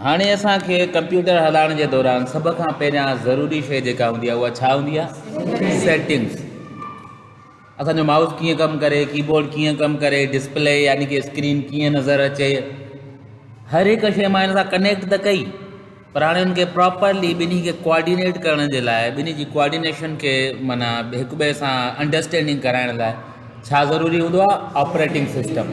हाणे असांखे कंप्यूटर हलाइण जे दौरान सभ खां पहिरियां ज़रूरी शइ जेका हूंदी आहे उहा छा हूंदी आहे? सेटिंग्स। असांजो माउस कीअं कमु करे, कीबोर्ड कीअं कमु करे, डिस्प्ले यानी कि स्क्रीन कीअं नज़र अचे, हर हिकु शइ मां हिन सां कनेक्ट त कई, पर हाणे हुनखे प्रॉपरली ॿिन्ही खे कोऑर्डिनेट करण जे लाइ, ॿिन्ही जी कोऑर्डिनेशन खे माना हिक ॿिए सां अंडरस्टैंडिंग कराइण लाइ छा ज़रूरी हूंदो आहे? Operating system.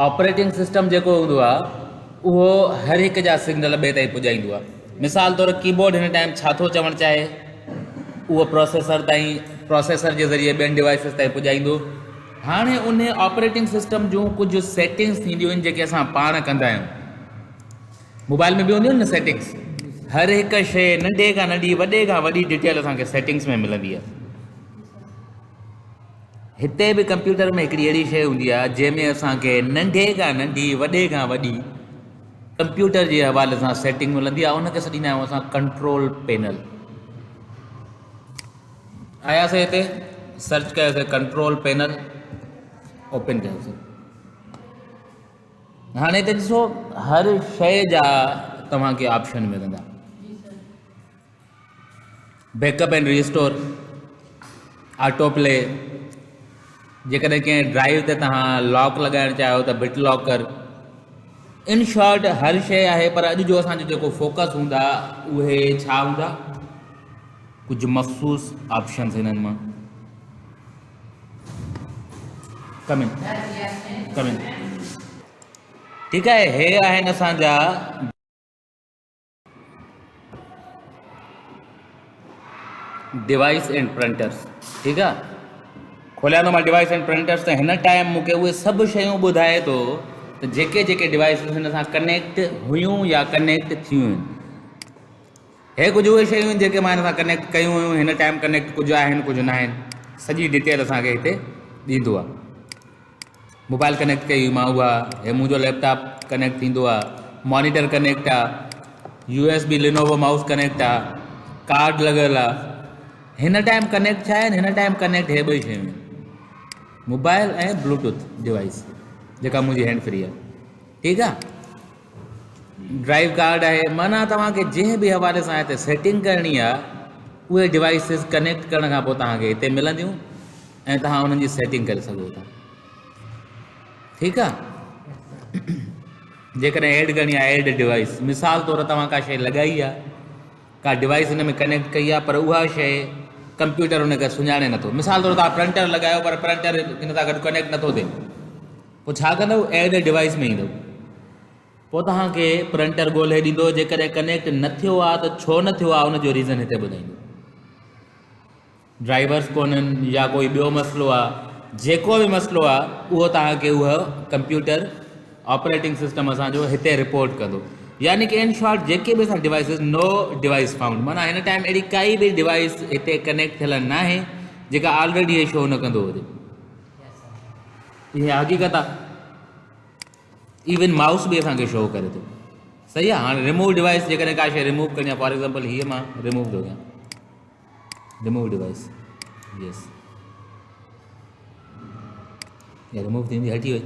ऑपरेटिंग सिस्टम जेको हूंदो आहे उहो हर हिक जा सिग्नल ॿिए ताईं पुॼाईंदो आहे। मिसाल तौरु कीबोर्ड हिन टाइम छा थो चवणु चाहे उहो प्रोसेसर जे ज़रिए ॿियनि डिवाइसिस ताईं पुॼाईंदो। हाणे उन ऑपरेटिंग सिस्टम जूं कुझु सेटिंग्स थींदियूं आहिनि जेके असां पाण कंदा आहियूं। मोबाइल में बि हूंदियूं आहिनि न सेटिंग्स। हर हिकु शइ नंढे खां नंढी वॾे खां वॾी डिटेल असांखे सेटिंग्स में मिलंदी आहे। हिते बि कंप्यूटर में हिकिड़ी अहिड़ी शइ हूंदी आहे जंहिंमें असांखे नंढे खां नंढी वॾे खां वॾी कंप्यूटर जे हवाले सां सेटिंग मिलंदी आहे। उनखे सॾींदा आहियूं असां कंट्रोल पैनल। आयासीं हिते, सर्च कयोसीं कंट्रोल पैनल, ओपन कयोसीं। हाणे हिते ॾिसो हर शइ जा तव्हांखे ऑप्शन मिलंदा। Backup and restore, auto play, जेकॾहिं कंहिं ड्राइव ते तव्हां लॉक लॻाइणु चाहियो त बिट लॉकर। इन शॉर्ट हर शइ आहे, पर अॼु जो असांजो जेको फोकस हूंदा उहे छा हूंदा? कुझु मख़सूस ऑप्शन्स हिननि मां। कमिंग ठीकु आहे। हे आहिनि असांजा डिवाइस एंड प्रिंटर्स। ठीकु आहे, खोलिया थो मां डिवाइस एंड प्रिंटर्स त हिन टाइम मूंखे उहे सभु शयूं ॿुधाए थो त जेके जेके डिवाइसिस हिन सां कनेक्ट हुयूं या कनेक्ट थियूं आहिनि। हे कुझु उहे शयूं आहिनि जेके मां हिन सां कनेक्ट कयूं हुयूं, हिन टाइम कनेक्ट कुझु आहिनि कुझु न आहिनि। सॼी डिटेल असांखे हिते ॾींदो आहे। मोबाइल कनेक्ट कई मां उहा, हे मुंहिंजो लैपटॉप कनेक्ट थींदो आहे, मॉनिटर कनेक्ट आहे, USB लिनोवो माउस कनेक्ट आहे, कार्ड लॻियल आहे। हिन टाइम कनेक्ट छा आहिनि? हिन टाइम कनेक्ट हे ॿई शयूं आहिनि, मोबाइल ऐं ब्लूटूथ डिवाइस जेका मुंहिंजी हैंड फ्री आहे। ठीकु आहे। ड्राइव कार्ड आहे, माना तव्हांखे जंहिं बि हवाले सां हिते सेटिंग करणी आहे उहे डिवाइसिस कनेक्ट करण खां पोइ तव्हांखे हिते मिलंदियूं ऐं तव्हां उन्हनि जी सेटिंग करे सघो था। ठीकु आहे। जेकॾहिं ऐड करणी आहे ऐड डिवाइस, मिसाल तौरु तव्हां का शइ लॻाई आहे, का डिवाइस हिन में कनेक्ट कई आहे, पर उहा शइ कंप्यूटर हुनखे सुञाणे नथो। मिसाल तौरु तव्हां प्रिंटर लॻायो पर प्रिंटर हिन सां गॾु कनेक्ट नथो थिए, पोइ छा कंदव? ऐड डिवाइस में ईंदव, पोइ तव्हांखे प्रिंटर ॻोल्हे ॾींदो। जेकॾहिं कनेक्ट न थियो आहे त छो न थियो आहे उनजो रीज़न हिते ॿुधाईंदो। ड्राइवर्स कोन्हनि या कोई ॿियो मसइलो आहे, जेको बि मसइलो आहे उहो तव्हांखे उहा कंप्यूटर ऑपरेटिंग सिस्टम असांजो हिते रिपोर्ट कंदो। यानी कि इन शॉर्ट जेके बि असां डिवाइसिस, नो डिवाइस फाउंड, माना हिन टाइम अहिड़ी काई बि डिवाइस हिते कनेक्ट थियल न आहे जेका ऑलरेडी इहे शो न कंदो हुजे। इहा हक़ीक़त आहे। इवन माउस बि असांखे शो करे थो। सही आहे। हाणे रिमूव डिवाइस, जेकॾहिं का शइ रिमूव करणी आहे, फॉर एग्ज़ाम्पल हीअ मां रिमूव थो कयां, रिमूव डिवाइस, यस, या रिमूव थींदी, हटी वई।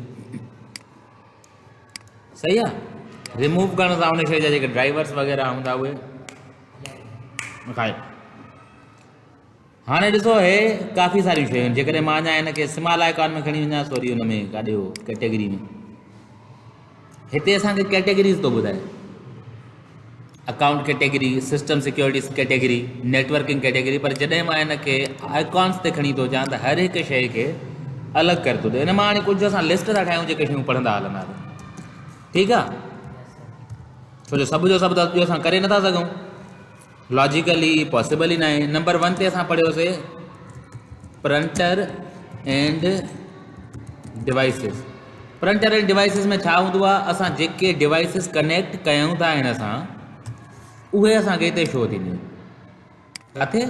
सही आहे। रिमूव करण सां उन शइ जा जेके ड्राइवर्स वग़ैरह हूंदा उहे खाए। हाणे ॾिसो, हे काफ़ी सारियूं शयूं आहिनि। जेकॾहिं मां अञा हिनखे स्मॉल आइकॉन में खणी वञा, सॉरी हुन में काॾे हो कैटेगरी में, हिते असांखे कैटेगरीज़ थो ॿुधाए। Account category, system security category, networking category. पर जॾहिं मां हिनखे आइकॉन्स ते खणी थो अचां त हर हिकु शइ खे अलॻि करे थो ॾिए। हिन मां हाणे कुझु असां लिस्ट था ठाहियूं जेके शयूं पढ़ंदा हलंदासीं। ठीकु आहे। छो जो सभु जो सभु त असां करे नथा सघूं, लॉजिकली पॉसिबल ई न आहे। नंबर 1 ते असां पढ़ियोसीं printer and devices. Printer and devices में छा हूंदो आहे? असां जेके डिवाइसिस कनेक्ट कयूं था हिन सां उहे असांखे हिते शो थींदियूं। किथे?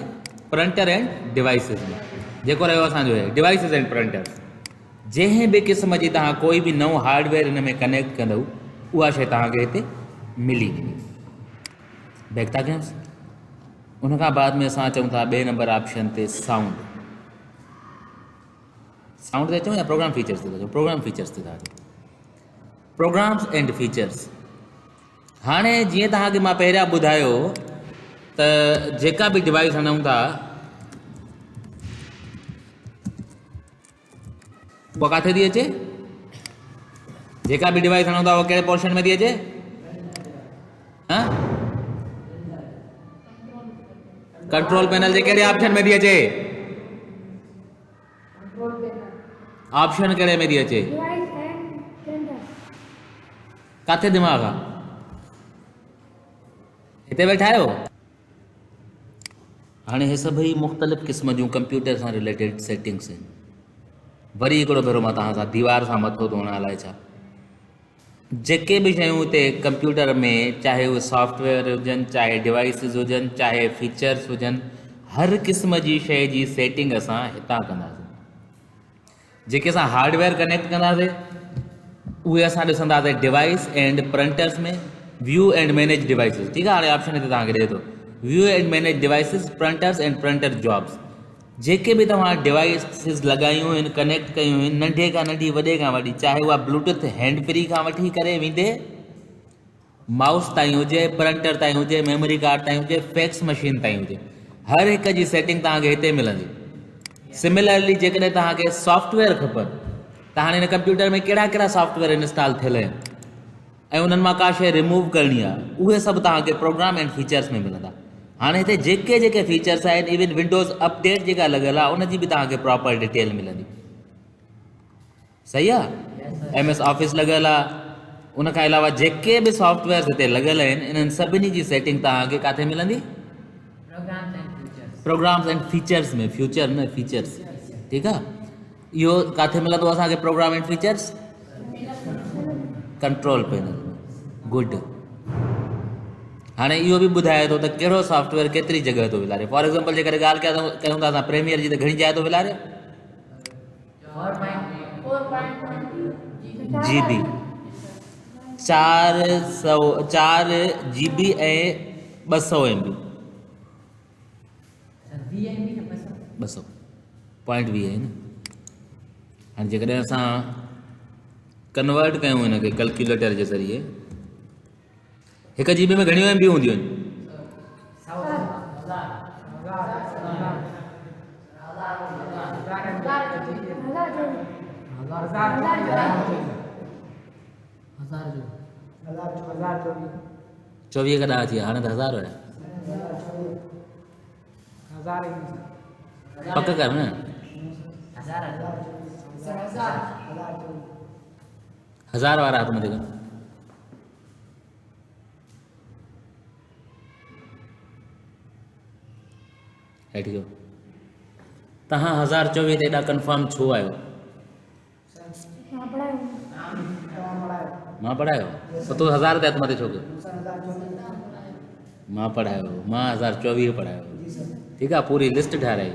प्रिंटर एंड डिवाइसिस में। जेको रहियो असांजो आहे डिवाइसिस एंड प्रिंटर्स। जंहिं बि क़िस्म जी तव्हां कोई बि नओं हार्डवेयर हिन में कनेक्ट कंदव उहा शइ तव्हांखे हिते मिली वेंदी। बैक था कयूंसि। उनखां बाद में असां अचूं था ॿिए नंबर ऑप्शन ते साउंड। साउंड ते अचूं या प्रोग्राम फीचर्स ते अचूं? प्रोग्राम फीचर्स ते था अचूं। Programs and features. हाणे जीअं तव्हांखे मां पहिरियां ॿुधायो त जेका बि डिवाइस हणूं था उहा किथे थी अचे, जेका बि डिवाइस हणूं था उहा कहिड़े पोर्शन में थी अचे? हाँ? कंट्रोल पैनल जे कहिड़े ऑप्शन में थी अचे? ऑप्शन कहिड़े में थी अचे? किथे दिमाग़ आहे? हिते वेठा आहियो? हाणे हे सभई मुख़्तलिफ़ क़िस्म जूं कंप्यूटर सां रिलेटेड सेटिंग्स आहिनि। वरी हिकिड़ो भेरो मां तव्हां सां दीवार सां मथो थो हणां, अलाए छा जेके बि शयूं हिते कंप्यूटर में, चाहे उहे सॉफ्टवेयर हुजनि, चाहे डिवाइसिस हुजनि, चाहे फीचर्स हुजनि, हर क़िस्म जी शइ जी सेटिंग असां हितां कंदासीं। जेके असां हार्डवेयर कनेक्ट कंदासीं उहे असां ॾिसंदासीं डिवाइस एंड प्रिंटर्स में, व्यू एंड मैनेज डिवाइसिस। ठीकु आहे, हाणे ऑप्शन हिते तव्हांखे ॾिए थो, view and manage devices, printers and printer jobs. जेके बि तव्हां डिवाइसिस लॻायूं आहिनि, कनेक्ट कयूं आहिनि, नंढे खां नंढी, वॾे खां वॾी, चाहे उहा ब्लूटूथ हैंड फ्री खां वठी करे वेंदे माउस ताईं हुजे, प्रिंटर ताईं हुजे, मेमोरी कार्ड ताईं हुजे, फैक्स मशीन ताईं हुजे, हर हिक जी सेटिंग तव्हांखे हिते मिलंदी। सिमिलरली जेकॾहिं तव्हांखे सॉफ्टवेयर खपनि त हाणे हिन कंप्यूटर में कहिड़ा कहिड़ा सॉफ्टवेयर इंस्टॉल थियल आहिनि ऐं उन्हनि मां का शइ रिमूव करणी आहे, उहे सभु तव्हांखे प्रोग्राम एंड फीचर्स में मिलंदा। हाणे हिते जेके जेके फीचर्स आहिनि, इवन विंडोज़ अपडेट जेका लॻियल आहे उनजी बि तव्हांखे प्रॉपर डिटेल मिलंदी। सही आहे? MS ऑफिस लॻियल आहे, उनखां अलावा जेके बि सॉफ्टवेयर हिते लॻियल आहिनि, इन्हनि सभिनी जी सेटिंग तव्हांखे किथे मिलंदी? प्रोग्राम्स एंड फीचर्स में, फ्यूचर न फीचर्स। ठीकु आहे, इहो किथे मिलंदो असांखे program and features? Control panel. Good. हाणे इहो बि ॿुधाए थो त कहिड़ो सॉफ्टवेयर केतिरी जॻह थो विलारे। फॉर एग्ज़ाम्पल जेकॾहिं ॻाल्हि कयूं था असां प्रीमियर जी, त घणी जाइ थो विलारे? GB 4 GB ऐं 200 MB। 200 पॉइंट वी आहे न। हाणे जेकॾहिं असां कन्वर्ट कयूं हिनखे कैलकुलेटर जे ज़रिए, 1 GB में घणियूं MB हूंदियूं आहिनि? 24 कॾा थी, हाणे त 1000 हुया। पक कर न, 1000 वारा हथ में देखो। हेठि जो तव्हां 1024 ते एॾा कंफर्म छो आहियो? मां पढ़ायो? त तूं 1000 ते हथ मथे छो कयो? मां पढ़ायो, मां 1024 पढ़ायो। ठीकु आहे, पूरी लिस्ट ठाहिराई।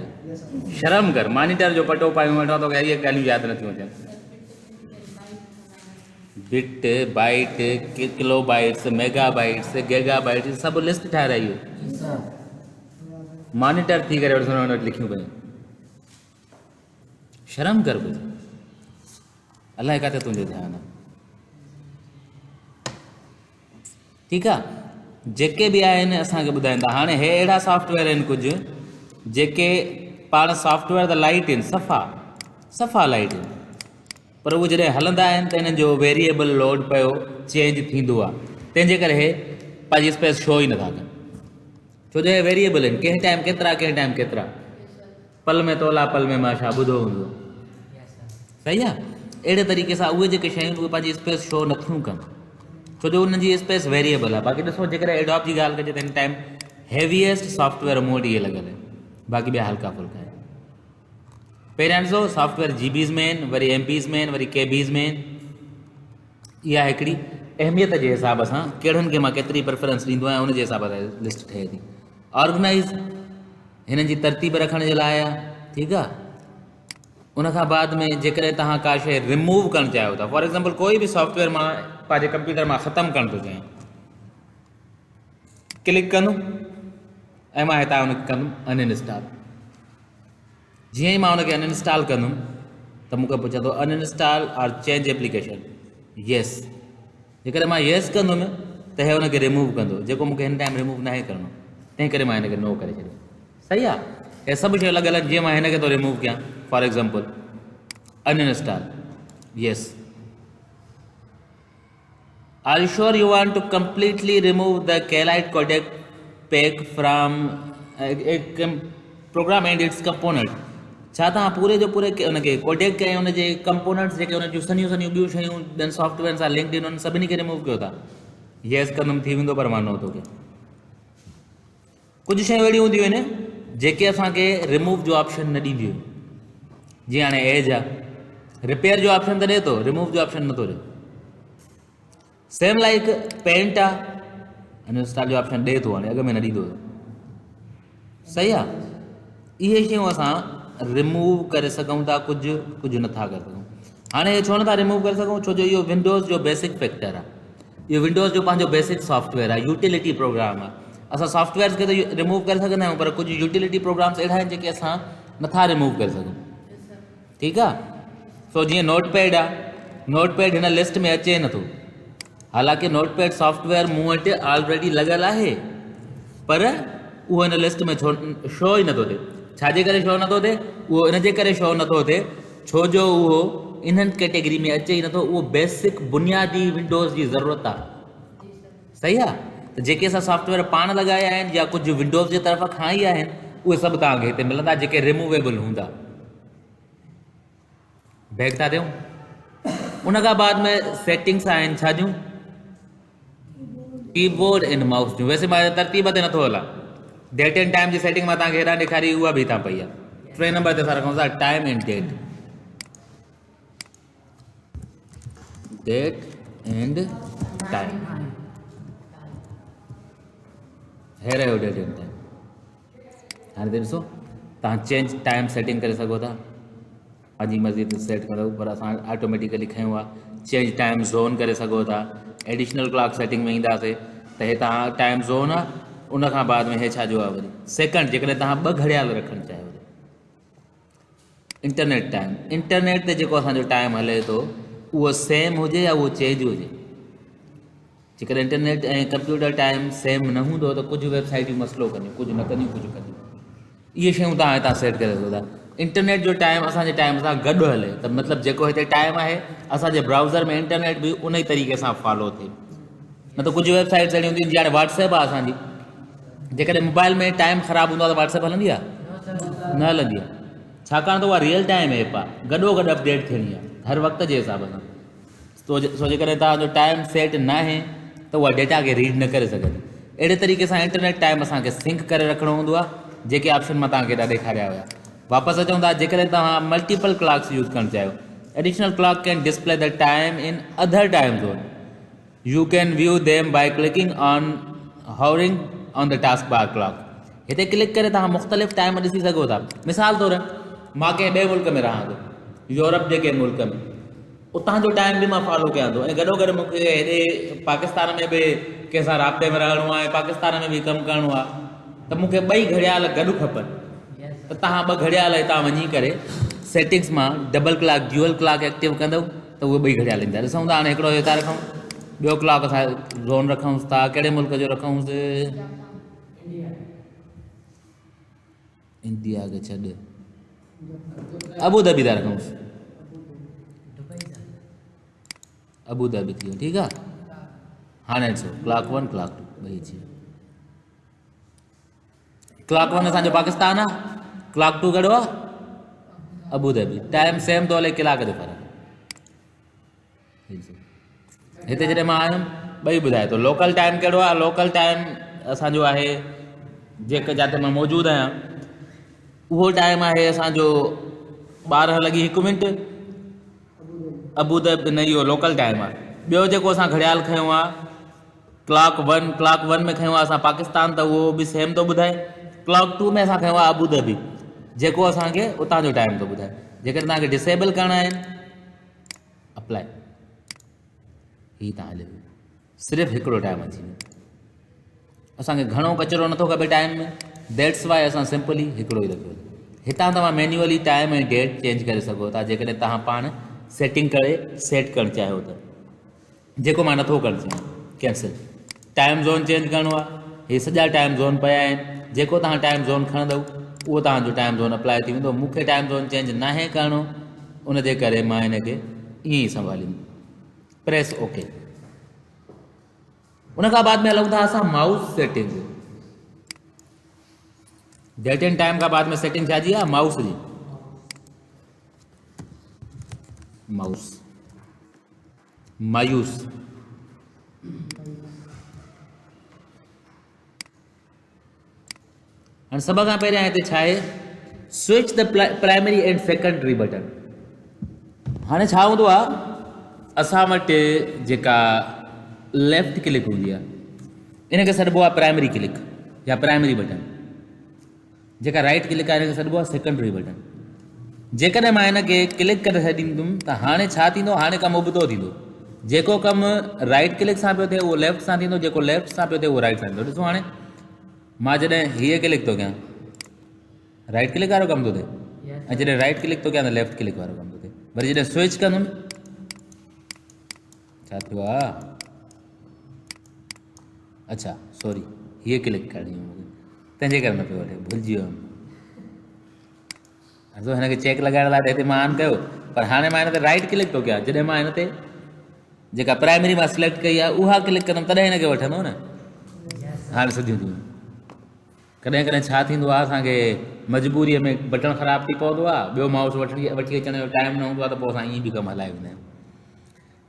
शर्म कर, मॉनिटर जो पटो पायूं वेठो तो इहे ॻाल्हियूं यादि नथियूं अचनि। Bit, byte, kilobytes, megabytes, gigabytes, सभु लिस्ट ठाहिराई। मॉनिटर थी करे वटि लिखियूं पियूं। शर्म कर कुझु, अलाए किथे तुंहिंजो ध्यानु आहे। ठीकु आहे, जेके बि आहिनि असांखे ॿुधाईंदा। हाणे हे अहिड़ा सॉफ्टवेयर आहिनि कुझु जेके पाण सॉफ्टवेयर त लाइट आहिनि, सफ़ा लाइट आहिनि, पर उहे जॾहिं हलंदा आहिनि त हिननि जो वेरिएबल लोड पियो चेंज थींदो आहे। तंहिंजे करे हे पंहिंजी स्पेस शो ई नथा कनि, छो जो हे वेरिएबल आहिनि। कंहिं टाइम केतिरा, कंहिं टाइम केतिरा, पल में तोला पल में माशा, ॿुधो हूंदो। सही आहे, अहिड़े तरीक़े सां उहे जेके शयूं उहे पंहिंजी स्पेस शो नथियूं कनि, छो जो उन्हनि जी स्पेस वेरिएबल आहे। बाक़ी ॾिसो, जेकॾहिं एडोब जी ॻाल्हि कजे त हिन टाइम हैवीएस्ट सॉफ्टवेयर मोड इहे लॻल आहिनि, बाक़ी ॿिया हल्का फुल्का आहिनि। पहिरियां ॾिसो, सॉफ्टवेयर GBs में आहिनि, वरी MBs में आहिनि, वरी KBs में आहिनि। इहा हिकिड़ी अहमियत जे हिसाब सां कहिड़नि खे मां केतिरी प्रेफरेंस ॾींदो आहियां, उनजे हिसाब सां लिस्ट ठहे थी। ऑर्गेनाइज़ हिननि जी तरतीब रखण जे लाइ आहे। ठीकु आहे, उनखां बाद में जेकॾहिं तव्हां का शइ रिमूव करणु चाहियो था, फॉर एग्ज़ाम्पल कोई बि सॉफ्टवेयर मां पंहिंजे कंप्यूटर मां ख़तमु करणु थो चाहियां, क्लिक कंदुमि ऐं मां हितां हुनखे कंदुमि अनइंस्टॉल। जीअं ई मां हुनखे अनइंस्टॉल कंदुमि त मूंखे पुछंदो अनइंस्टॉल और चेंज एप्लीकेशन। येस, जेकॾहिं मां येस कंदुमि त हे हुनखे रिमूव कंदो, जेको मूंखे हिन टाइम रिमूव न आहे करिणो, तंहिं करे मां हिनखे नो करे छॾियो। सही आहे, हे सभु शयूं अलॻि अलॻि, जीअं मां हिनखे थो रिमूव कयां for example uninstall, yes. Are you sure you want to completely remove the K Lite codec pack from program and its component? छा तव्हां पूरे जो पूरे हुनखे कोडेक ऐं हुनजे कंपोनेंट्स जेके हुन जूं सनियूं सनियूं ॿियूं शयूं ॿियनि सॉफ्टवेयर सां लिंक्ड इन उन्हनि सभिनी खे रिमूव कयो था? यस कंदुमि, थी वेंदो, पर मां न थो कयां। कुझु शयूं अहिड़ियूं हूंदियूं आहिनि जेके असांखे रिमूव जो ऑप्शन न ॾींदियूं आहिनि। जीअं हाणे एज आहे, रिपेयर जो ऑप्शन त ॾिए थो, रिमूव जो ऑप्शन नथो ॾिए। सेम लाइक पेंट आहे, अनइंस्टॉल जो ऑप्शन ॾिए थो, हाणे अॻ में न ॾींदो हुयो। सही आहे, इहे शयूं असां रिमूव करे सघूं था, कुझु नथा करे सघूं। हाणे हे छो नथा रिमूव करे सघूं? छो जो इहो विंडोज़ जो बेसिक फैक्टर आहे, इहो विंडोज़ जो पंहिंजो बेसिक सॉफ्टवेयर आहे, यूटिलिटी प्रोग्राम आहे। असां सॉफ्टवेयर्स खे त रिमूव करे सघंदा आहियूं, पर कुझु यूटिलिटी प्रोग्राम्स अहिड़ा आहिनि जेके असां नथा रिमूव करे सघूं। ठीकु आहे, सो जीअं नोटपैड आहे, नोटपैड हिन लिस्ट में अचे नथो, हालांकि नोटपैड सॉफ्टवेयर मूं वटि ऑलरेडी लॻल आहे, पर उहो हिन लिस्ट में शो ई नथो थिए। छाजे करे शो नथो थिए? उहो इनजे करे शो नथो थिए छो जो उहो इन्हनि कैटेगरी में अचे ई नथो। उहो बेसिक बुनियादी विंडोज़ जी ज़रूरत आहे। सही आहे, त जेके असां सॉफ्टवेयर पाण लॻाया आहिनि या कुझु विंडोज़ जे तरफ़ खां ई आहिनि, उहे सभु तव्हांखे हिते मिलंदा जेके रिमूवेबल हूंदा। बैक था ॾियूं, उन खां बाद में सेटिंग्स आहिनि छा जूं? कीबोर्ड एंड माउस जूं। वैसे मां तरतीब ते नथो हलां, डेट एंड टाइम जी सेटिंग मां तव्हांखे हेॾा ॾेखारी, उहा बि हितां पई आहे। 3 नंबर ते असां रखूं था time and date, date and time, हे रहियो डेट एंड टाइम। हाणे त ॾिसो, तव्हां चेंज टाइम सेटिंग करे सघो था, पंहिंजी मर्ज़ी ते सेट करो, पर असां ऑटोमेटिकली खयूं आहे। चेंज टाइम ज़ोन करे सघो था, एडिशनल क्लॉक सेटिंग में ईंदासीं त हे तव्हां टाइम ज़ोन आहे, उन खां बाद में हे छा जो आहे वरी सेकंड, जेकॾहिं तव्हां 2 घड़ियाल रखणु चाहियो। इंटरनेट टाइम, इंटरनेट ते जेको असांजो टाइम हले थो उहो सेम हुजे या उहो चेंज हुजे। जेकॾहिं इंटरनेट ऐं कंप्यूटर टाइम सेम न हूंदो त कुझु वेबसाइटियूं मसइलो कंदियूं, कुझु न कंदियूं, कुझु कंदियूं। इहे शयूं तव्हां हितां सेट करे सघो था। इंटरनेट जो टाइम असांजे टाइम सां गॾु हले, त मतिलबु जेको हिते टाइम आहे असांजे ब्राउज़र में इंटरनेट बि उन ई तरीक़े सां फॉलो थिए। न त कुझु वेबसाइट्स अहिड़ियूं हूंदियूं, जीअं हाणे व्हाट्सएप आहे असांजी, जेकॾहिं मोबाइल में टाइम ख़राबु हूंदो आहे त व्हाट्सएप हलंदी आहे? न हलंदी आहे, छाकाणि त उहा रियल टाइम ऐप आहे, गॾो गॾु अपडेट थियणी आहे हर वक़्त जे हिसाब सां। सो जेकॾहिं तव्हांजो टाइम सेट न आहे त उहा डेटा खे रीड न करे सघंदी। अहिड़े तरीक़े सां इंटरनेट टाइम असांखे सिंक करे रखिणो हूंदो आहे, जेके ऑप्शन मां तव्हांखे हेॾा ॾेखारिया हुया। वापसि अचूं था, जेकॾहिं तव्हां मल्टीपल क्लॉक्स यूज़ करणु चाहियो, additional clock can display the time in other time zone, you can view them by clicking on hovering on the task bar clock. हिते क्लिक करे तव्हां मुख़्तलिफ़ टाइम ॾिसी सघो था। मिसाल तौरु मां कंहिं ॿिए मुल्क में रहां थो, यूरोप जे कंहिं मुल्क में, उतां जो टाइम बि मां फॉलो कयां थो, ऐं गॾो गॾु मूंखे हेॾे पाकिस्तान में बि कंहिंसां राब्ते में रहणो आहे, पाकिस्तान में बि कमु करिणो आहे, त मूंखे 2 घड़ियाल गॾु खपनि। त तव्हां 2 घड़ियाल हितां वञी करे सेटिंग्स मां double clock, dual clock active कंदव त उहे 2 घड़ियाल ईंदा। ॾिसूं था, हाणे हिकिड़ो हितां रखूं, ॿियो क्लॉक असां ज़ोन रखूंसि था, कहिड़े मुल्क जो रखूंसि? इंडिया खे छॾ, अबू धाबी था रखूंसि, अबू धाबी थी वियो। ठीकु आहे, हाणे ॾिसो क्लॉक 1 क्लॉक 2 ॿई थी। क्लॉक 1 असांजो पाकिस्तान आहे, क्लॉक 2 कहिड़ो आहे? Abu Dhabi. टाइम सेम थो हले, कलाक जो फ़र्क़ु। हिते जॾहिं मां आयुमि 2 ॿुधाए थो। लोकल टाइम कहिड़ो आहे? लोकल टाइम असांजो आहे, जेके जिते मां मौजूदु आहियां उहो टाइम आहे असांजो 12:01। अबू धाबी न, इहो लोकल टाइम आहे। ॿियो जेको असां घड़ियाल खयों आहे क्लॉक 1, क्लॉक 1 में खयों आहे असां पाकिस्तान, त उहो बि सेम थो ॿुधाए। क्लॉक 2 में असां खयों आहे अबू धाबी, जेको असांखे उतां जो टाइम थो ॿुधाए। जेकॾहिं तव्हांखे डिसेबल करणा आहिनि, अप्लाई, हीअ तव्हां हले सिर्फ़ु हिकिड़ो टाइम अची वियो। असांखे घणो कचिरो नथो खपे टाइम में, दैट्स वाई असां सिंपली हिकिड़ो ई रखियो। हितां तव्हां मैन्युअली टाइम ऐं डेट चेंज करे सघो था, जेकॾहिं तव्हां पाण सेटिंग करे सेट करणु चाहियो त, जेको मां नथो करणु चाहियां, कैंसिल। टाइम ज़ोन चेंज करिणो आहे, हे सॼा टाइम ज़ोन पिया आहिनि, जेको तव्हां टाइम ज़ोन खणंदव उहो तव्हांजो टाइम ज़ोन अप्लाई थी वेंदो। मूंखे टाइम ज़ोन चेंज नाहे करिणो, उन जे करे मां हिन खे ईअं ई संभालींदुमि। Press okay. उन खां बाद में हलूं था असां mouse setting. Date and time खां बाद में सेटिंग छा जी आहे? माउस जी। माउस मायूस हाणे सभ खां पहिरियां हिते छा आहे? Switch the primary and secondary button. हाणे छा हूंदो आहे, असां वटि जेका लेफ्ट क्लिक हूंदी आहे इन खे सॾिबो आहे प्राइमरी क्लिक या प्राइमरी बटन। जेका राइट क्लिक आहे हिन खे सॾिबो आहे सेकेंडरी बटन। जेकॾहिं मां हिन खे क्लिक करे छॾींदुमि त हाणे छा थींदो? हाणे कमु उबतो थींदो। जेको कमु राइट क्लिक सां पियो थिए उहो लेफ्ट सां थींदो, जेको लेफ्ट सां पियो थिए उहो राइट सां थींदो। ॾिसो हाणे मां जॾहिं हीअ क्लिक थो कयां राइट क्लिक वारो कमु थो थिए, ऐं जॾहिं राइट क्लिक थो कयां त लेफ्ट क्लिक वारो कमु थो थिए। वरी जॾहिं स्विच कंदुमि छा थियो आहे? अच्छा सॉरी, हीअ क्लिक करणी हुई मूंखे, तंहिंजे करे न पियो वठे, भुलिजी वियो हुयुमि। ॾिसो हिन खे चेक लॻाइण लाइ हिते मां ऑन कयो, पर हाणे मां हिन ते राइट क्लिक थो कयां। जॾहिं मां हिन ते जेका प्राइमरी मां सिलेक्ट कई आहे उहा क्लिक कंदुमि तॾहिं हिन खे वठंदो न। हाणे सिधियूं थियूं। कॾहिं कॾहिं छा थींदो आहे, असांखे मजबूरीअ में बटण ख़राबु थी पवंदो आहे, ॿियो माउस वठी अचण जो टाइम न हूंदो आहे, त पोइ असां ईअं बि कमु हलाए वेंदा आहियूं।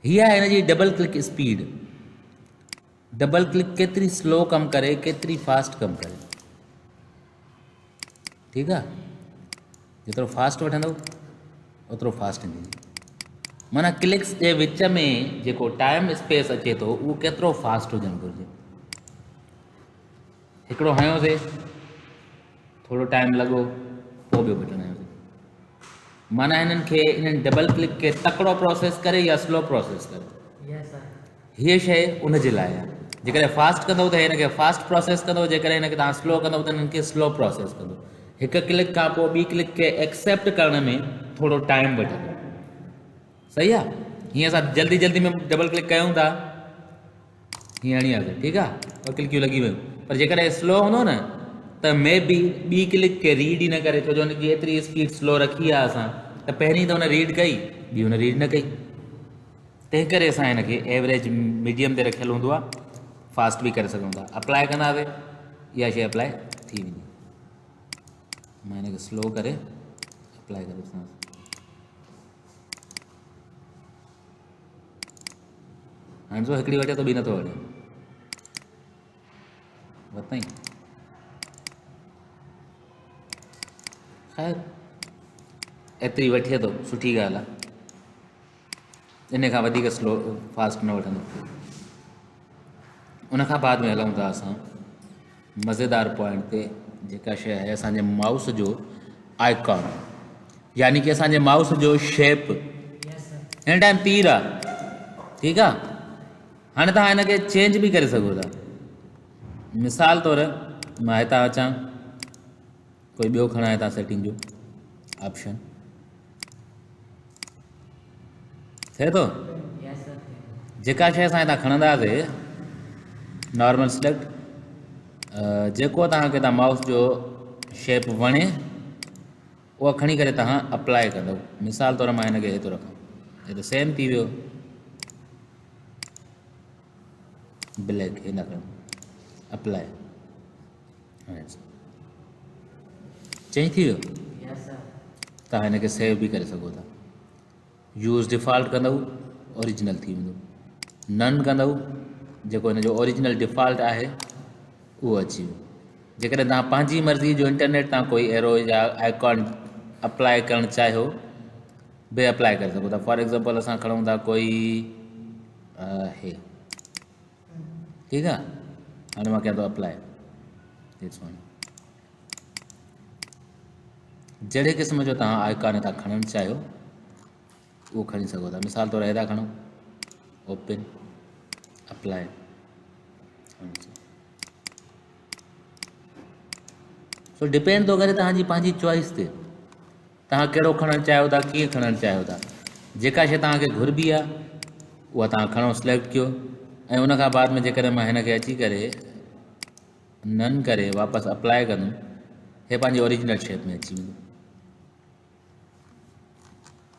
हीअ आहे हिन जी double click speed. Double click केतिरी स्लो कमु करे, केतिरी फास्ट कमु करे। ठीकु आहे, जेतिरो फास्ट वठंदव ओतिरो फास्ट ईंदी। माना क्लिक्स जे विच में जेको टाइम स्पेस अचे थो उहो केतिरो फास्ट हुजणु घुरिजे। हिकिड़ो हयोसीं, थोरो टाइम लॻो, पोइ ॿियो बटन हयोसीं। माना हिननि खे हिननि डबल क्लिक खे तकिड़ो प्रोसेस करे या स्लो प्रोसेस करे, हीअ शइ उन जे लाइ आहे। जेकॾहिं फास्ट कंदव त हिन खे फास्ट प्रोसेस कंदो, जेकॾहिं हिन खे तव्हां स्लो कंदव त हिननि खे स्लो प्रोसेस कंदो। हिकु क्लिक खां पोइ ॿी क्लिक खे एक्सेप्ट करण में थोरो टाइम वठंदो। सही आहे। हीअं असां जल्दी जल्दी में डबल क्लिक कयूं था, हीअं हणी आहे, ठीकु आहे, ॿ क्लिकियूं लॻी वियूं। पर जेकॾहिं स्लो हूंदो न त मे बी ॿी क्लिक खे रीड ई न करे, छो जो हुनजी एतिरी स्पीड स्लो रखी आहे असां, त पहिरीं त हुन रीड कई, ॿी हुन रीड न कई। तंहिं करे असां हिन खे एवरेज मीडियम ते रखियलु हूंदो आहे, फास्ट बि करे सघूं था। अप्लाई कंदासीं इहा शइ अप्लाई थी वेंदी। मां हिन खे स्लो करे अप्लाई करे ॾिसांसि। हाणे ॾिसो हिकिड़ी वठे थो, ॿी नथो वठे, वरितई। ख़ैर एतिरी वठे थो, सुठी ॻाल्हि आहे, इन खां वधीक स्लो फास्ट न वठंदो। उन खां बाद में हलूं था असां मज़ेदार पॉइंट ते, जेका शइ आहे असांजे माउस जो आइकॉन, यानी कि असांजे माउस जो शेप। हिन टाइम तीर आहे, ठीकु आहे। हाणे तव्हां हिन खे चेंज बि करे सघो था। मिसाल तौरु मां हितां अचां, कोई ॿियो खणां हितां सेटिंग जो ऑप्शन, थिए थो। जेका शइ असां हितां खणंदासीं नॉर्मल सिलेक्ट, जेको तव्हांखे तव्हां माउस जो शेप वणे उहा खणी करे तव्हां अप्लाई कंदव। मिसाल तौरु मां हिन खे हेतिरो रखां, हे त सेम थी वियो, ब्लैक हिन खणो, अप्लाई, चेंज थी वियो। तव्हां हिन खे सेव बि करे सघो था। यूज़ डिफॉल्ट कंदव ओरिजिनल थी वेंदो, नन कंदव जेको हिन जो ओरिजिनल डिफॉल्ट आहे उहो अची वियो। जेकॾहिं तव्हां पंहिंजी मर्ज़ी जो इंटरनेट तां कोई एरो या आइकॉन अप्लाई करणु चाहियो बे अप्लाई करे सघो था। फॉर एग्ज़ाम्पल असां खणूं था कोई हे, ठीकु आहे। हाणे मां कयां थो अप्लाई, जहिड़े क़िस्म जो तव्हां आइकॉन हितां खणणु चाहियो उहो खणी सघो था। मिसाल तौरु हेॾा खणो, ओपन, अप्लाई, सो डिपेंड थो करे तव्हांजी पंहिंजी चॉइस ते, तव्हां कहिड़ो खणणु चाहियो था, कीअं खणणु चाहियो था। जेका शइ तव्हांखे घुरिबी आहे उहा तव्हां खणो, सिलेक्ट कयो ऐं उन खां बाद में जेकॾहिं मां हिन खे अची करे नन करे वापसि अप्लाई कंदुमि, हे पंहिंजी ओरिजिनल शेप में अची वेंदो।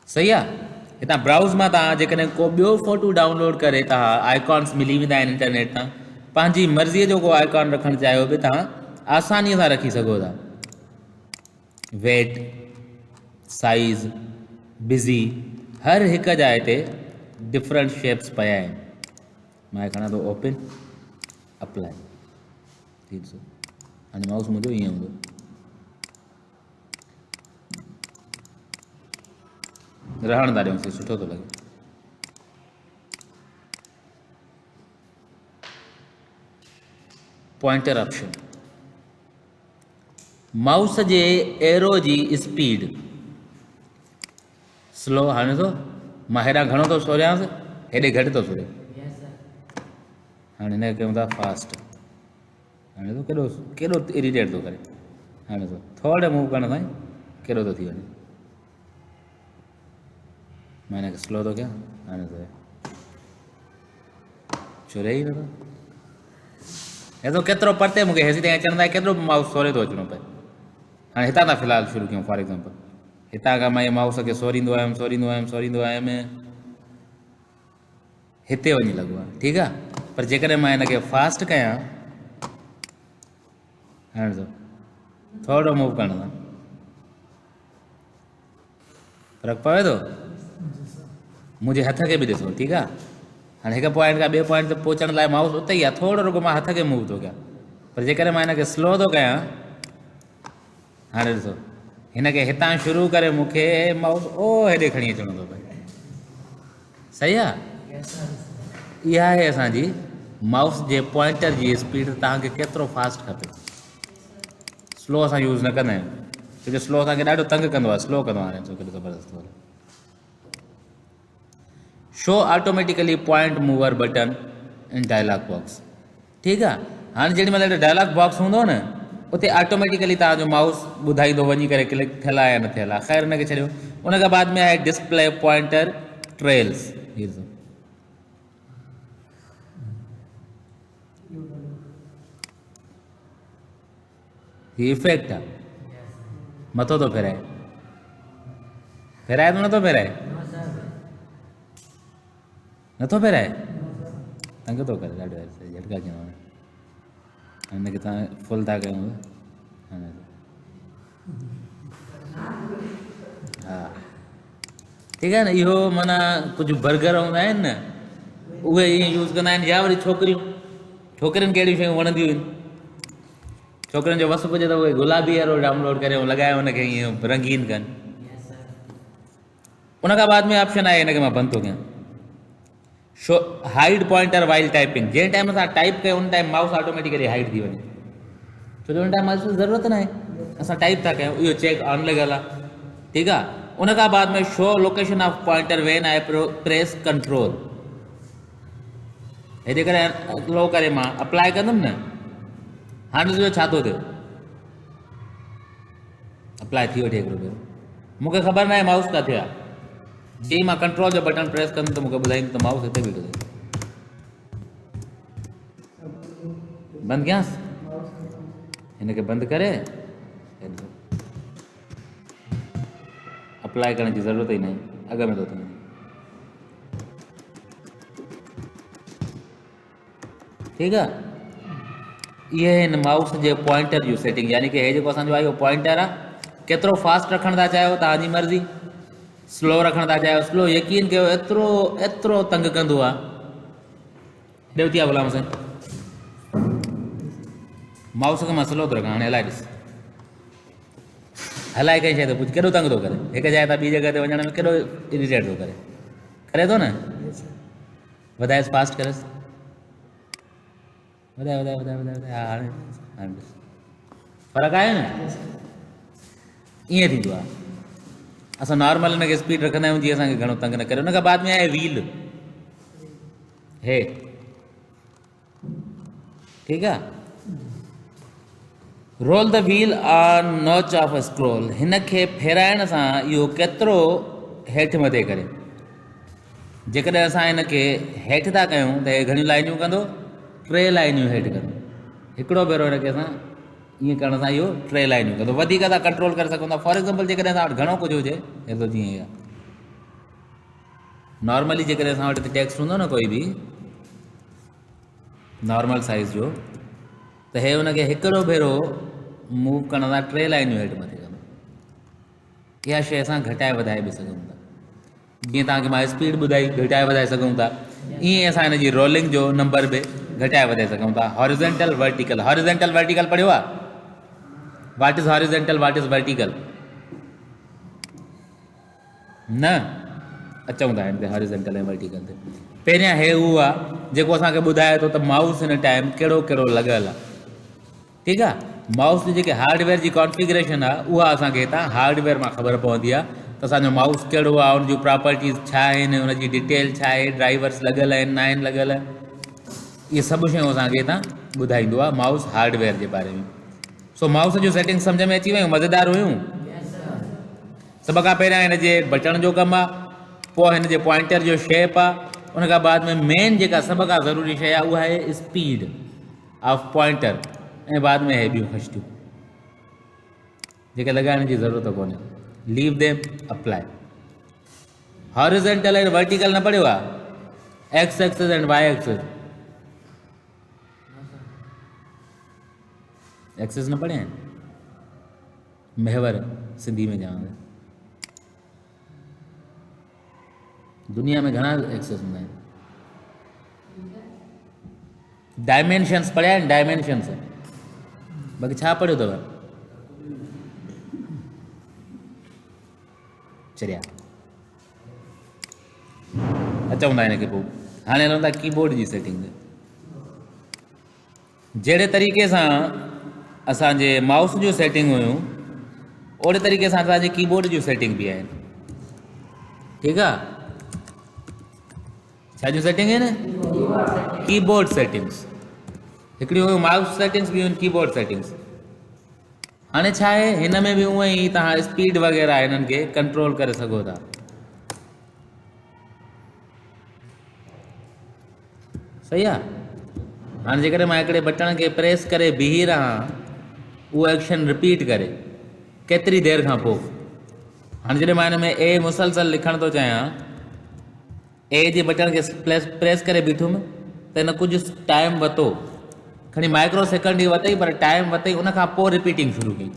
सही आहे। हितां ब्राउज़ मां तव्हां जेकॾहिं को ॿियो फ़ोटो डाउनलोड करे तव्हां आइकॉन्स मिली वेंदा आहिनि इंटरनेट तां, पंहिंजी मर्ज़ीअ जो को आइकॉन रखणु चाहियो बि तव्हां आसानीअ सां रखी सघो था। वेट, साइज़, बिज़ी, हर हिकु जाइ ते डिफरेंट शेप्स पिया आहिनि। मां खणा थो ओपन, अप्लाई, थी ॾिसो हाणे माउस मुंहिंजो ईअं हूंदो। रहण था ॾियूंसीं, सुठो थो लॻे। पॉइंटर ऑप्शन, माउस जे एरो जी स्पीड स्लो, हाणे थो मां हेॾां घणो थो सोरियांसि, हेॾे घटि थो सोरे। हाणे हिन खे कयूं था फास्ट, हाणे थो केॾो केॾो इरिटेट थो करे। हाणे थो थोरे मूव करण सां केॾो थो थी वञे। मां हिन खे स्लो थो कयां, हाणे थो चुरे ई नथो। हेॾो केतिरो परते मूंखे हेसी ताईं अचण लाइ केतिरो माउस सोरे थो अचिणो पए। हाणे हितां था फ़िलहालु शुरू कयूं। फॉर एग्ज़ाम्पल हितां खां मां इहे माउस खे सोरींदो आयुमि, हिते वञी लॻो आहे, ठीकु आहे। पर जेकॾहिं मां हिन खे फास्ट कयां, हाणे थो थोरो मूव करण सां फ़र्क़ु पवे थो। मुंहिंजे हथ खे बि ॾिसो, ठीकु आहे। हाणे हिकु पॉइंट खां ॿिए पॉइंट ते पहुचण लाइ माउस उते ई आहे, थोरो रुगो मां हथ खे मूव थो कयां। पर जेकॾहिं मां हिन खे स्लो थो कयां, हाणे ॾिसो हिन खे हितां शुरू करे मूंखे माउस हेॾे खणी अचिणो थो पए। सही आहे। इहा आहे असांजी माउस जे पॉइंटर जी स्पीड। तव्हांखे केतिरो फास्ट खपे। स्लो असां यूज़ न कंदा आहियूं, छोजो स्लो असांखे ॾाढो तंग कंदो आहे। स्लो कंदो आहे, हाणे केॾो ज़बरदस्त थो हले। Show automatically point mover button in dialog box, ठीकु आहे। हाणे जेॾी महिल डायलॉग बॉक्स हूंदो न, उते ऑटोमेटिकली तव्हांजो माउस ॿुधाईंदो वञी करे क्लिक थियल आहे या न थियल आहे। ख़ैर हुनखे छॾियो। उन खां बाद में आहे डिस्प्ले पॉइंटर ट्रेल्स। ही इफेक्ट आहे, मथो थो फेराए, फेराए थो नथो फेराए, नथो फेराए, तंग थो करे ॾाढो। झटका कयूं हिनखे तव्हां फुल था कयूं। हाणे हा, ठीकु आहे न। इहो माना कुझु बर्गर हूंदा आहिनि न, उहे ईअं यूज़ कंदा आहिनि। या वरी छोकिरियुनि खे अहिड़ियूं शयूं वणंदियूं आहिनि। छोकिरियुनि जो वस पुॼे त उहे गुलाबी वारो डाउनलोड करे लॻाए हुनखे ईअं रंगीन कनि। उन खां बाद में ऑप्शन आहे, हिनखे मां बंदि थो कयां, show hide pointer while typing. जंहिं टाइम असां टाइप कयूं उन टाइम माउस ऑटोमेटिकली हाइड थी वञे, छो जो उन टाइम माउस जी ज़रूरत न आहे, असां टाइप था कयूं। इहो चेक ऑन लॻियल आहे, ठीकु आहे। उन खां बाद में show location of pointer when I press control. हेॾे करे स्लो करे मां अप्लाई कंदुमि न, हाणे ॾिसो छा थो थिए। अप्लाई थी वठे हिकिड़ो भेरो, मूंखे ख़बर न आहे माउस किथे आहे। जी मां कंट्रोल जो बटन प्रेस कंदुमि त मूंखे ॿुधाईंदो त माउस हिते बीठो थिए। बंदि कयांसि, हिनखे बंदि करे अप्लाई करण जी ज़रूरत ई न आहे, अॻ में थो थिए। ठीकु आहे। इहे हिन माउस जे पॉइंटर जूं सेटिंग, यानी कि हे जेको असांजो आहे इहो पॉइंटर आहे। केतिरो फास्ट रखणु था चाहियो तव्हांजी मर्ज़ी, स्लो रखणु था चाहियो स्लो। यकीन कयो एतिरो तंग कंदो आहे। ॾियो थी आहे गुलाम साईं, माउस खे मां स्लो थो रखां। हाणे हलाए ॾिस, हलाए कंहिं शइ ते पुछ, केॾो तंग थो करे। हिकु जाइ तां ॿी जॻह ते वञण में केॾो इरिटेट थो करे थो न। वधाएसि, फास्ट करेसि, वधाए। हा हाणे ॾिस, फ़र्क़ु आहे न। ईअं थींदो आहे। असां नॉर्मल हिनखे स्पीड रखंदा आहियूं जीअं असांखे घणो तंग न करे। उन खां बाद में आहे व्हील, हे ठीकु आहे। Roll the wheel on notch of a scroll. हिन खे फेराइण सां इहो केतिरो हेठि मथे करे। जेकॾहिं असां हिनखे हेठि था कयूं त हे घणियूं लाइनियूं कंदो, 3 लाइनियूं हेठि कंदो। हिकिड़ो भेरो हिनखे असां ईअं करण सां इहो 3 लाइनियूं कंदो। वधीक था कंट्रोल करे सघूं था। फॉर एग्ज़ाम्पल जेकॾहिं असां वटि घणो कुझु हुजे, हे तो जीअं आहे नॉर्मली, जेकॾहिं असां वटि टेक्स्ट हूंदो न कोई बि नॉर्मल साइज़ जो, त हे हुनखे हिकिड़ो भेरो मूव करण सां 3 लाइनियूं हेठि मथे कंदो। इहा शइ असां घटाए वधाए बि सघूं था। जीअं तव्हांखे मां स्पीड ॿुधाई, घटाए वधाए सघूं था, ईअं असां हिन जी रोलिंग जो नंबर बि घटाए वधाए सघूं था। हॉरिज़ॉन्टल वर्टिकल, हॉरिज़ॉन्टल वर्टिकल पढ़ियो आहे? What is horizontal, what is vertical? न अचूं था हिन ते हॉरिज़ॉन्टल ऐं वर्टिकल ते। पहिरियां हे उहो आहे जेको असांखे ॿुधाए थो त माउस हिन टाइम कहिड़ो कहिड़ो लॻियल आहे। ठीकु आहे, माउस जी जेके हार्डवेयर जी कॉन्फ़िगरेशन आहे उहा असांखे हितां हार्डवेयर मां ख़बर पवंदी आहे त असांजो माउस कहिड़ो आहे, उन जूं प्रॉपर्टीज़ छा आहिनि, उनजी डिटेल छा आहे, ड्राइवर्स लॻियल आहिनि न आहिनि लॻियल। इहे सभु शयूं असांखे हितां ॿुधाईंदो आहे माउस हार्डवेयर जे बारे में। सो माउस जूं सेटिंग्स सम्झ में अची वियूं, मज़ेदार हुयूं? सभ खां पहिरियां हिन जे बटण जो कमु आहे, पोइ हिन जे पॉइंटर जो शेप आहे, उन खां बाद में मेन जेका सभ खां ज़रूरी शइ आहे उहा आहे स्पीड ऑफ पॉइंटर, ऐं बाद में हे ॿियूं खश्तियूं जेके लॻाइण जी ज़रूरत कोन्हे। Leave them, apply. Horizontal and vertical न पढ़ियो आहे? X axis and Y axis, axis न पढ़िया आहिनि? महवर सिंधी में चवां। दुनिया में घणा एक्सिस हूंदा आहिनि? डायमेंशन्स पढ़िया आहिनि? डायमेंशन्स बाक़ी छा पढ़ियो अथव? चरिया अचूं था हिनखे पोइ। हाणे हलूं था कीबोर्ड जी सेटिंग ते। जहिड़े तरीक़े सां असांजे माउस जूं सेटिंग हुयूं, ओड़े तरीक़े सां असांजे कीबोर्ड जूं सेटिंग बि आहिनि। ठीकु आहे, छा जूं सेटिंग आहिनि? Keyboard settings. हिकिड़ियूं हुयूं माउस सेटिंग्स, ॿियूं आहिनि कीबोर्ड सेटिंग्स। हाणे छा आहे, हिन में बि उअं ई तव्हां स्पीड वग़ैरह हिननि खे कंट्रोल करे सघो था। सही आहे। हाणे जेकॾहिं मां हिकिड़े बटण खे प्रेस करे बीही रहां, उहो एक्शन रिपीट करे केतिरी देरि खां पोइ। हाणे जॾहिं मां हिन में ए मुसलसल लिखण थो चाहियां, ए जे बटण खे प्रेस करे बीठुमि त हिन कुझु टाइम वरितो, खणी माइक्रो सेकंड ई वरितई, पर टाइम वरितई, उन खां पोइ रिपीटिंग शुरू कई।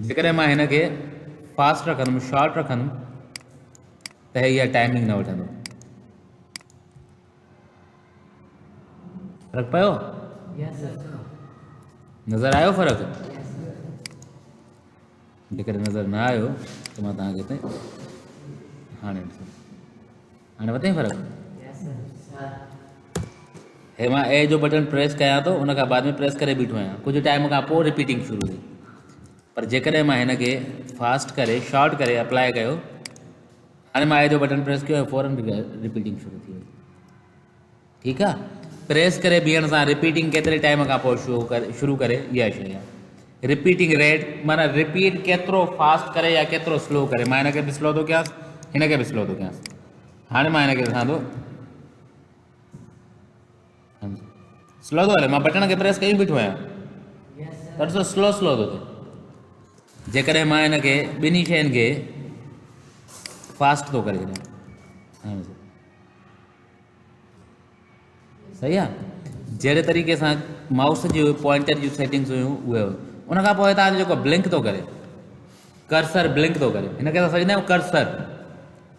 जेकॾहिं मां हिन खे फास्ट रखंदुमि, शॉर्ट रखंदुमि, त इहा टाइमिंग न वठंदो। फ़र्क़ु पियो? नज़र आयो फ़र्क़ु? जेकॾहिं नज़र न आयो त मां तव्हांखे हिते हाणे वरितई फ़र्क़ु? हे मां ए जो बटन प्रेस कयां थो, उन खां बाद में प्रेस करे बीठो आहियां, कुझु टाइम खां पोइ रिपीटिंग शुरू थी। पर जेकॾहिं मां हिन खे फास्ट करे शॉर्ट करे अप्लाई कयो, हाणे मां ए जो बटन प्रेस कयो, फौरन रिपीटिंग शुरू थी वई। ठीकु आहे, प्रेस करे बीहण सां रिपीटिंग केतिरे टाइम खां पोइ शुरू करे इहा शइ आहे। रिपीटिंग रेट माना रिपीट केतिरो फास्ट करे या केतिरो स्लो करे। मां हिन खे बि स्लो थो कयांसि, हिन खे बि स्लो थो कयांसि। हाणे मां हिन खे ॾिसां थो स्लो थो हले, मां बटण खे प्रेस कई बीठो आहियां, त ॾिसो स्लो स्लो थो थिए। जेकॾहिं मां हिन खे ॿिन्ही शयुनि खे फास्ट थो करे छॾियां, सही आहे। जहिड़े तरीक़े सां माउस जी पॉइंटर जूं सेटिंग्स हुयूं उहे उन खां पोइ तव्हांजो जेको ब्लिंक थो करे, कर्सर ब्लिंक थो करे, हिनखे असां सॾींदा आहियूं कर्सर।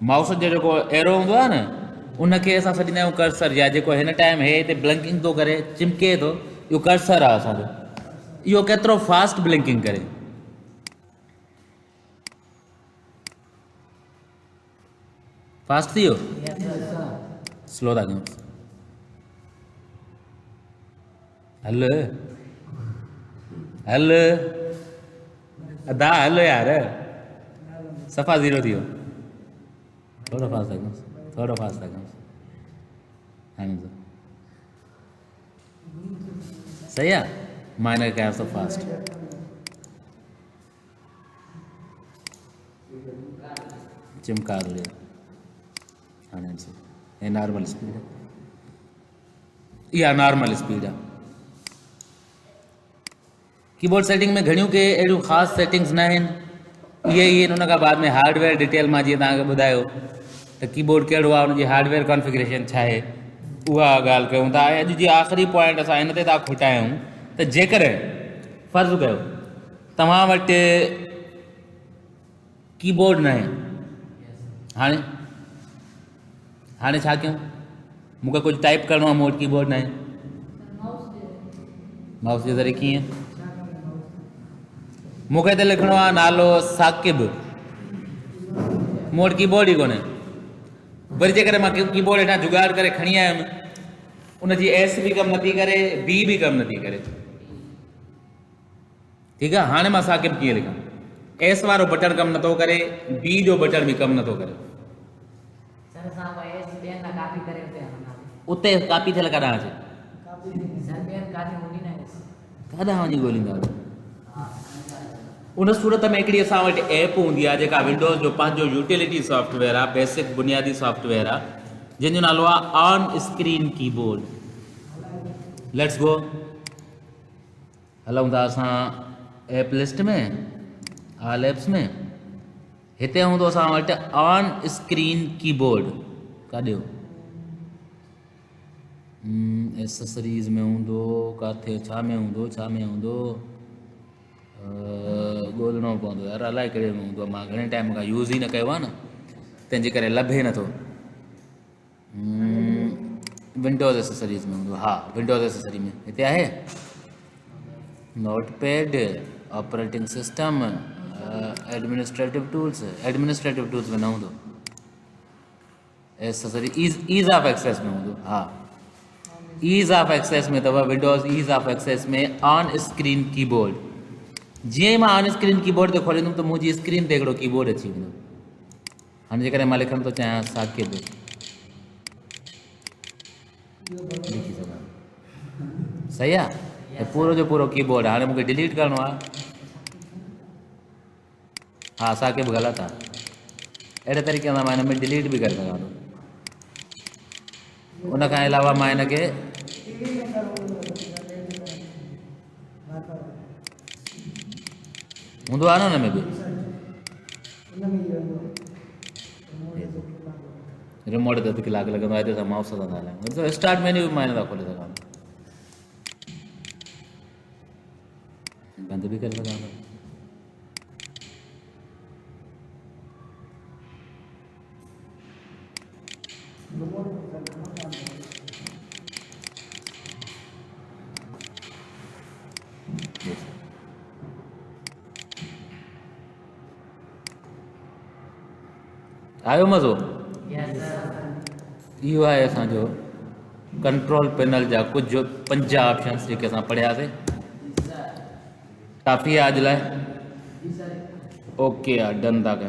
माउस जो जेको एरो हूंदो आहे न, उनखे असां सॾींदा आहियूं कर्सर, या जेको हिन टाइम हे हिते ब्लिंकिंग थो करे, चिमके थो, इहो कर्सर आहे असांजो। इहो केतिरो फास्ट ब्लिंकिंग करे। फास्ट थी वियो? स्लो था कयूं। हल हल अदा हल यार, सफ़ा ज़ीरो थी वियो। थोरो फास्ट था कयूं, थोरो फास्ट था कयूं। हाणे सही आहे, मां हिन खे कयांसि थो फास्ट। चिमका थोरी हाणे हे नॉर्मल स्पीड आहे, इहा नॉर्मल स्पीड आहे। कीबोर्ड सेटिंग में घणियूं के अहिड़ियूं ख़ासि सेटिंग्स न आहिनि, इहे ई आहिनि। उन खां बाद में हार्डवेयर डिटेल मां जीअं तव्हांखे ॿुधायो त कीबोर्ड कहिड़ो आहे, उनजी हार्डवेयर कॉन्फ़िगरेशन छा आहे, उहा ॻाल्हि कयूं था। ऐं अॼु जी आख़िरी पॉइंट असां हिन ते था खुटायूं त जेकर फ़र्ज़ु कयो तव्हां वटि कीबोर्ड न आहे, हाणे हाणे छा कयूं? मूंखे कुझु टाइप करिणो आहे, मूं वटि कीबोर्ड न आहे, माउस जे ज़रिए कीअं? मूंखे त लिखिणो आहे नालो साकिब, मूं वटि कीबोर्ड ई कोन्हे। वरी जेकर मां कीबोर्ड हेठां जुगाड़ करे खणी आयुमि, उनजी एस बि कमु नथी करे, बी बि कमु नथी करे, ठीकु आहे। हाणे मां साकिब कीअं लिखां? एस वारो बटण कमु नथो करे, बी जो बटण बि कमु नथो करे। उते कापी थियल काॾां अचे, काॾां वञी ॻोल्हींदा? उन सूरत में हिकिड़ी असां वटि ऐप हूंदी आहे जेका विंडोज़ जो पंहिंजो यूटिलिटी सॉफ्टवेयर आहे, बेसिक बुनियादी सॉफ्टवेयर आहे, जंहिंजो नालो आहे on screen keyboard. Let's go, हलूं था असां ऐप लिस्ट में, ऑल एप्स में, हिते हूंदो असां वटि ऑन स्क्रीन कीबोर्ड। काॾे एसेसरीज़ में हूंदो, किथे छा में हूंदो, छा में हूंदो, ॻोल्हणो पवंदो यार, अलाए कहिड़े में हूंदो। मां घणे टाइम खां यूज़ ई न कयो आहे न, तंहिंजे करे लभे नथो। विंडोज़ एसेसरीज़ में हूंदो, हा विंडोज़ एसेसरी में हिते आहे। Note pad, operating system, administrative tools में न हूंदो। एसेसरी ईज़ ऑफ एक्सेस में हूंदो, हा ईज़ ऑफ एक्सेस में अथव। विंडोज़ ईज़ ऑफ एक्सेस में ऑन स्क्रीन कीबोर्ड। जीअं ई मां ऑन स्क्रीन कीबोर्ड ते खोलींदुमि त मुंहिंजी स्क्रीन ते हिकिड़ो कीबोर्ड अची वेंदो। हाणे जेकॾहिं मां लिखणु थो चाहियां साकिब, लिखी सघां, सही आहे, हे पूरो जो पूरो कीबोर्ड। हाणे मूंखे डिलीट करिणो आहे, हा साकिब ग़लति आहे। अहिड़े तरीक़े सां मां हिन में डिलीट बि करे सघां थो। उन खां अलावा मां हिन खे हूंदो आहे न हुन में बि रिमोट ते अधु कलाकु लॻंदो आहे, हिते असां माउस सां था ॻाल्हायूं। स्टार्ट मेन्यू बि मां हिन था खोले सघां थो, बंदि बि करे सघां थो। आयो मज़ो? इहो आहे असांजो कंट्रोल पैनल जा कुझु 5 ऑप्शन्स जेके असां पढ़ियासीं। काफ़ी आहे अॼु लाइ? ओके आहे, डन था कयूं।